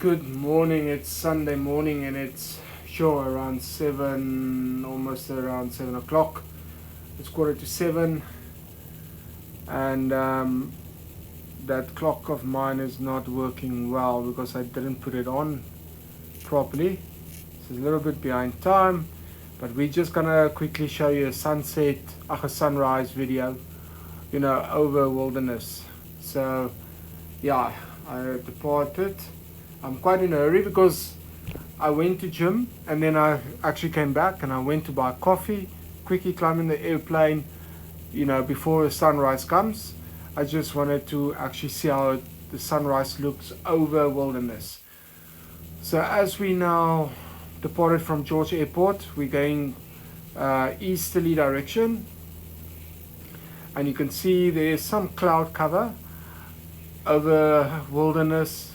Good morning. It's Sunday morning and it's sure around 7, almost around 7 o'clock. It's 6:45 and that clock of mine is not working well because I didn't put it on properly. It's a little bit behind time, but we're just gonna quickly show you a sunrise video, over wilderness. So yeah, I departed. I'm quite in a hurry because I went to gym and then I actually came back and I went to buy coffee, quickly climb in the airplane, before the sunrise comes. I just wanted to actually see how the sunrise looks over wilderness. So as we now departed from George Airport, we're going easterly direction, and you can see there's some cloud cover over wilderness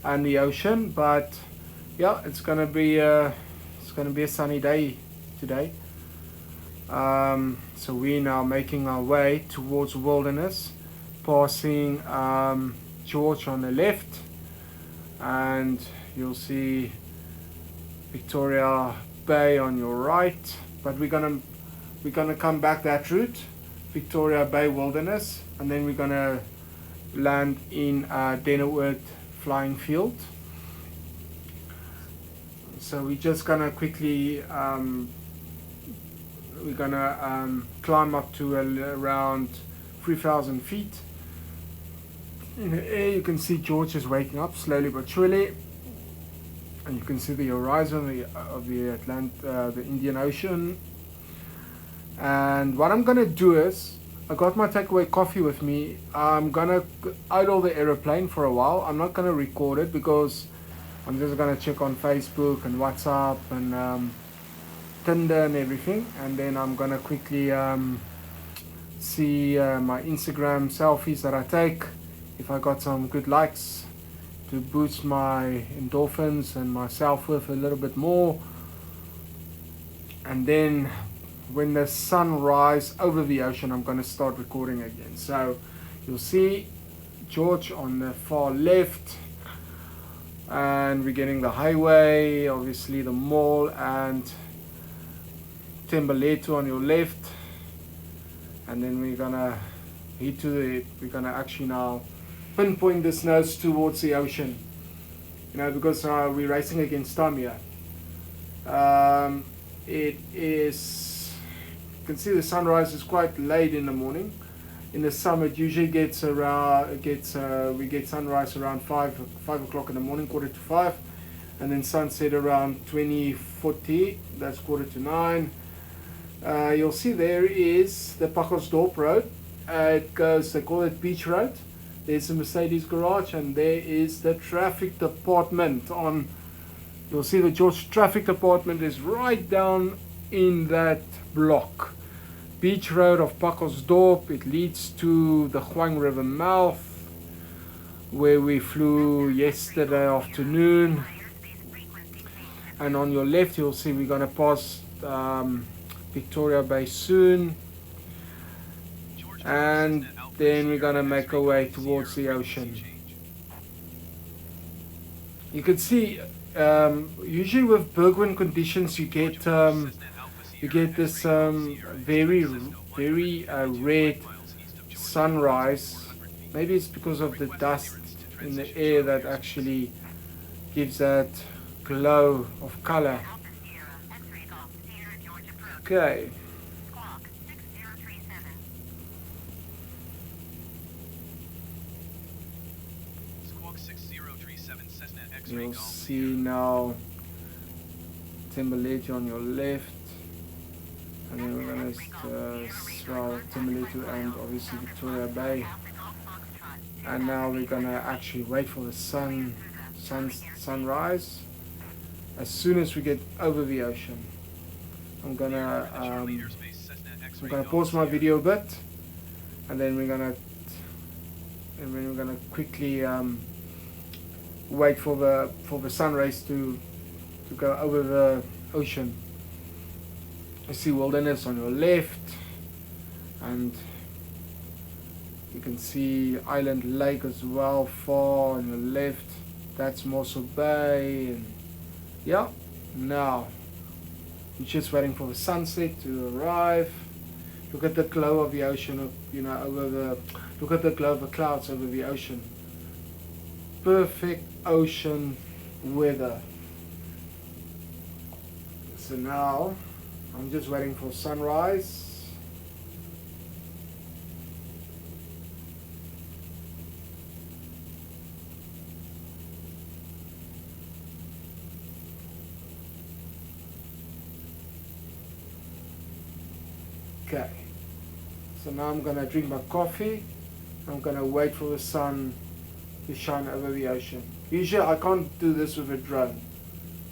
and the ocean, but yeah, it's gonna be a sunny day today. So we're now making our way towards wilderness, passing George on the left, and you'll see Victoria Bay on your right. But we're gonna come back that route, Victoria Bay Wilderness, and then we're gonna land in Dennerwood Flying Field. So we're just gonna quickly climb up to around 3,000 feet. In the air you can see George is waking up slowly but surely, and you can see the horizon of the Indian Ocean. And what I'm gonna do is, I got my takeaway coffee with me. I'm gonna idle the aeroplane for a while. I'm not gonna record it because I'm just gonna check on Facebook and WhatsApp and Tinder and everything, and then I'm gonna quickly see my Instagram selfies that I take, if I got some good likes, to boost my endorphins and my self-worth a little bit more. And then when the sun rises over the ocean, I'm going to start recording again. So you'll see George on the far left, and we're getting the highway, obviously the mall, and Tembalethu on your left. And then we're gonna we're gonna actually now pinpoint this nose towards the ocean, because we're racing against time here. It is, you can see the sunrise is quite late in the morning. In the summer it usually we get sunrise around 5 o'clock in the morning, 4:45, and then sunset around 20:40, that's 8:45. You'll see there is the Pakosdorp Road. They call it Beach Road. There's a Mercedes garage, and there is the traffic department on. You'll see the George traffic department is right down in that block. Beach Road of Pakosdorp. It leads to the Huang River mouth, where we flew yesterday afternoon. And on your left, you'll see we're gonna pass Victoria Bay soon, and then we're gonna make our way towards the ocean. You can see usually with Bergwind conditions you get this very red sunrise. Maybe it's because of the dust in the air that actually gives that glow of color. Okay. You'll see now Tembalethu on your left, and then we're going to swell Tembalethu and obviously Victoria Bay. And now we're going to actually wait for the sunrise. As soon as we get over the ocean, I'm gonna pause my video a bit, and then we're gonna quickly wait for the sun rays to go over the ocean. You see wilderness on your left, and you can see Island Lake as well far on your left. That's Mossel Bay, and yeah, now you're just waiting for the sunset to arrive. Look at the glow of the ocean, over the. Look at the glow of the clouds over the ocean. Perfect ocean weather. So now I'm just waiting for sunrise. Okay, so now I'm gonna drink my coffee. I'm gonna wait for the sun to shine over the ocean. Usually I can't do this with a drone,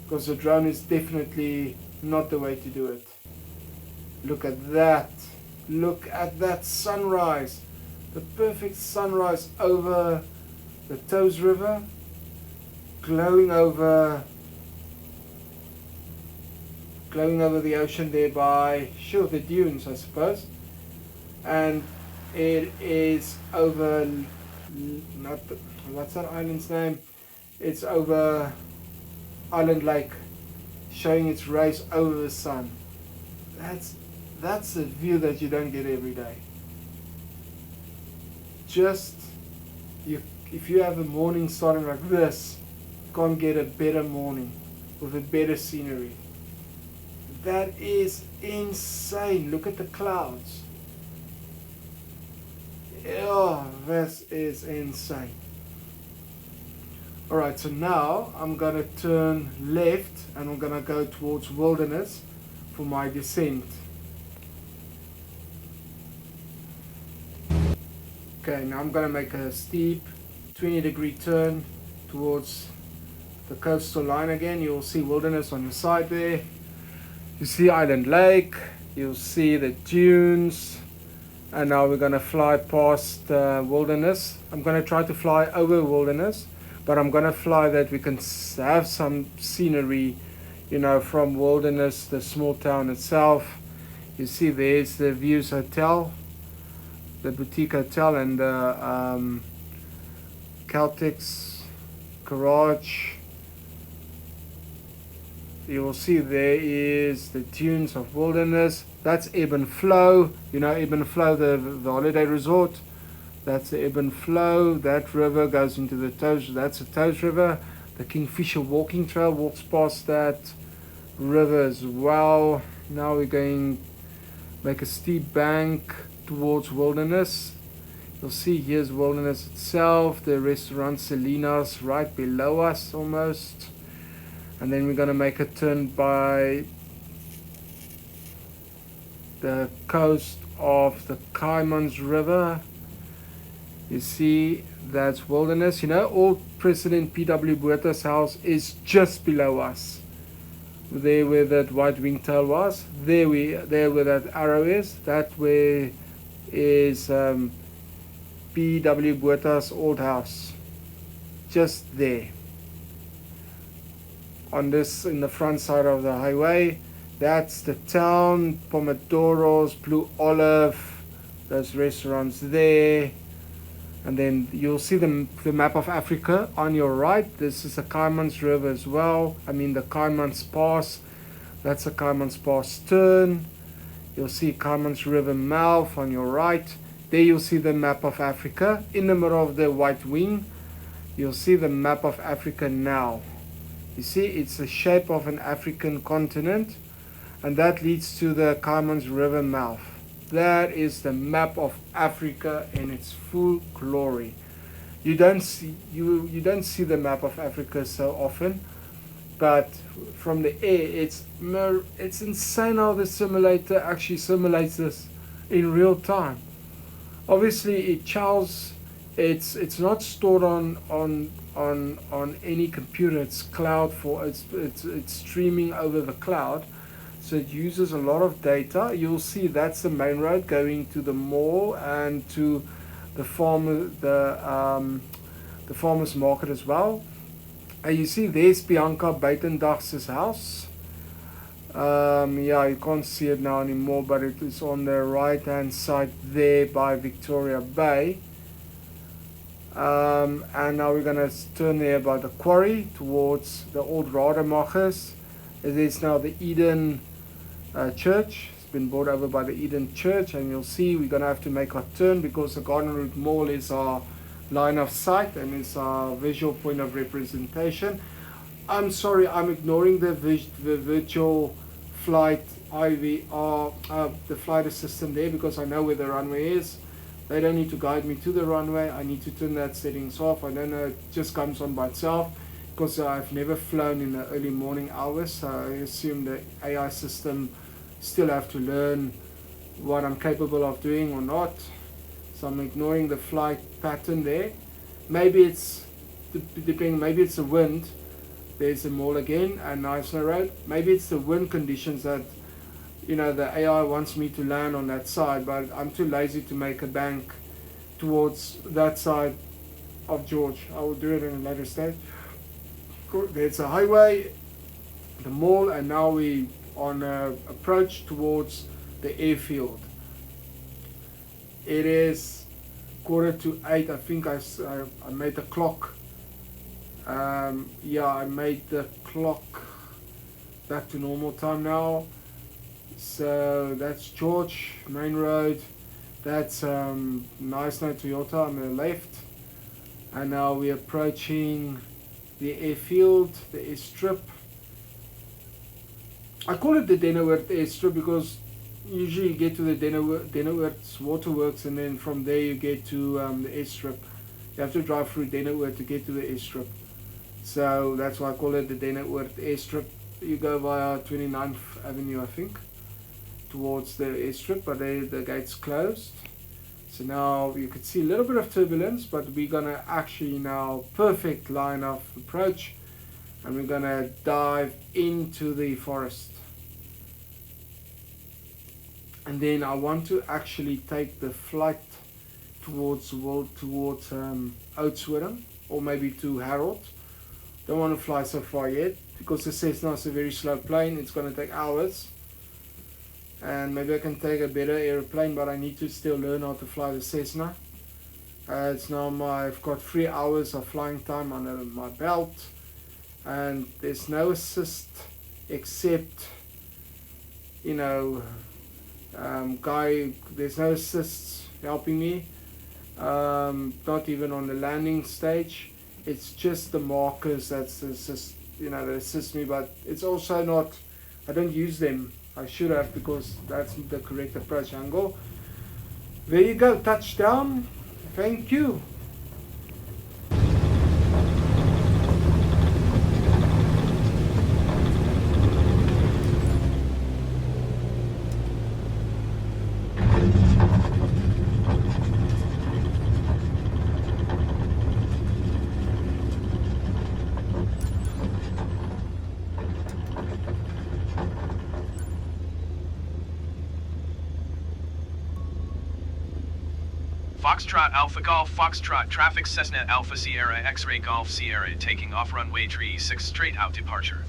because the drone is definitely not the way to do it. Look at that. Look at that sunrise. The perfect sunrise over the Thames River, glowing over the ocean there by, sure, the dunes, I suppose. And it is over, what's that island's name? It's over Island Lake, showing its rays over the sun. That's a view that you don't get every day. If you have a morning starting like this, you can't get a better morning with a better scenery. That is insane. Look at the clouds. Oh, this is insane. Alright, so now I'm going to turn left and I'm going to go towards Wilderness for my descent. Okay, now I'm going to make a steep 20-degree turn towards the coastal line again. You'll see Wilderness on the side there. You see Island Lake, you'll see the dunes, and now we're going to fly past Wilderness. I'm going to try to fly over Wilderness, but I'm going to fly that we can have some scenery, from Wilderness, the small town itself. You see there's the Views Hotel, the boutique hotel, and the Caltex garage. You will see there is the dunes of Wilderness. That's Ebb and Flow. Ebb and Flow, the holiday resort. That's the Ebb and Flow. That river goes into the Thames. That's the Thames River. The Kingfisher walking trail walks past that river as well. Now we're going to make a steep bank towards Wilderness. You'll see here's Wilderness itself. The restaurant Selena's right below us almost. And then we're going to make a turn by the coast of the Caimans River. You see, that's Wilderness. Old President P.W. Botha's house is just below us. There where that white wingtail was. There where that arrow is. That where is P.W. Botha's old house. Just there. In the front side of the highway, that's the town, Pomodoros, Blue Olive, those restaurants there. And then you'll see the map of Africa on your right. This is the Caimans River as well. The Caimans Pass. That's the Caimans Pass turn. You'll see Caimans River mouth on your right. There you'll see the map of Africa. In the middle of the white wing, you'll see the map of Africa now. You see, it's the shape of an African continent, and that leads to the Caimans River mouth. That is the map of Africa in its full glory. You don't see the map of Africa so often, but from the air, it's insane how the simulator actually simulates this in real time. Obviously, it's not stored on any computer. It's cloud it's streaming over the cloud, so it uses a lot of data. You'll see that's the main road going to the mall and to the farmers market as well. And you see there's Bianca Buitendag's house. You can't see it now anymore, but it is on the right hand side there by Victoria Bay. And now we're going to turn there by the quarry towards the old Rademachers. It is now the Eden Church. It's been bought over by the Eden Church, and you'll see we're going to have to make our turn because the Garden Route Mall is our line of sight and it's our visual point of representation. I'm sorry, I'm ignoring the virtual flight IVR, the flight assistant there, because I know where the runway is. They don't need to guide me to the runway. I need to turn that settings off. I don't know, it just comes on by itself because I've never flown in the early morning hours. So I assume the AI system still have to learn what I'm capable of doing or not. So I'm ignoring the flight pattern there. Maybe it's depending. Maybe it's the wind. There's a mall again and Knysna Road. Maybe it's the wind conditions that, you know, the AI wants me to land on that side, but I'm too lazy to make a bank towards that side of George. I will do it in a later stage. There's a highway, the mall, and now we on approach towards the airfield. It is 7:45. I think I made the clock. Yeah, I made the clock back to normal time now. So that's George Main Road. That's Knysna Toyota on the left. And now we're approaching the airfield, the airstrip. I call it the Dennewoord airstrip because usually you get to the Dennewoord waterworks, and then from there you get to the airstrip. You have to drive through Dennewoord to get to the airstrip. So that's why I call it the Dennewoord airstrip. You go via 29th Avenue, I think, towards the airstrip, but the gate's closed. So now you could see a little bit of turbulence, but we're gonna actually now perfect line of approach, and we're gonna dive into the forest. And then I want to actually take the flight towards Oudtshoorn, or maybe to Harold. Don't want to fly so far yet because the Cessna is a very slow plane. It's going to take hours, and maybe I can take a better airplane, but I need to still learn how to fly the Cessna. It's now I've got 3 hours of flying time under my belt, and there's no assist except, you know, there's no assists helping me, not even on the landing stage. It's just the markers that assist, that assist me, but it's also not, I don't use them. I should have, because that's the correct approach angle. There you go, touchdown. Thank you. Foxtrot Alpha Golf Foxtrot traffic Cessna Alpha Sierra X-Ray Golf Sierra taking off runway 36 straight out departure.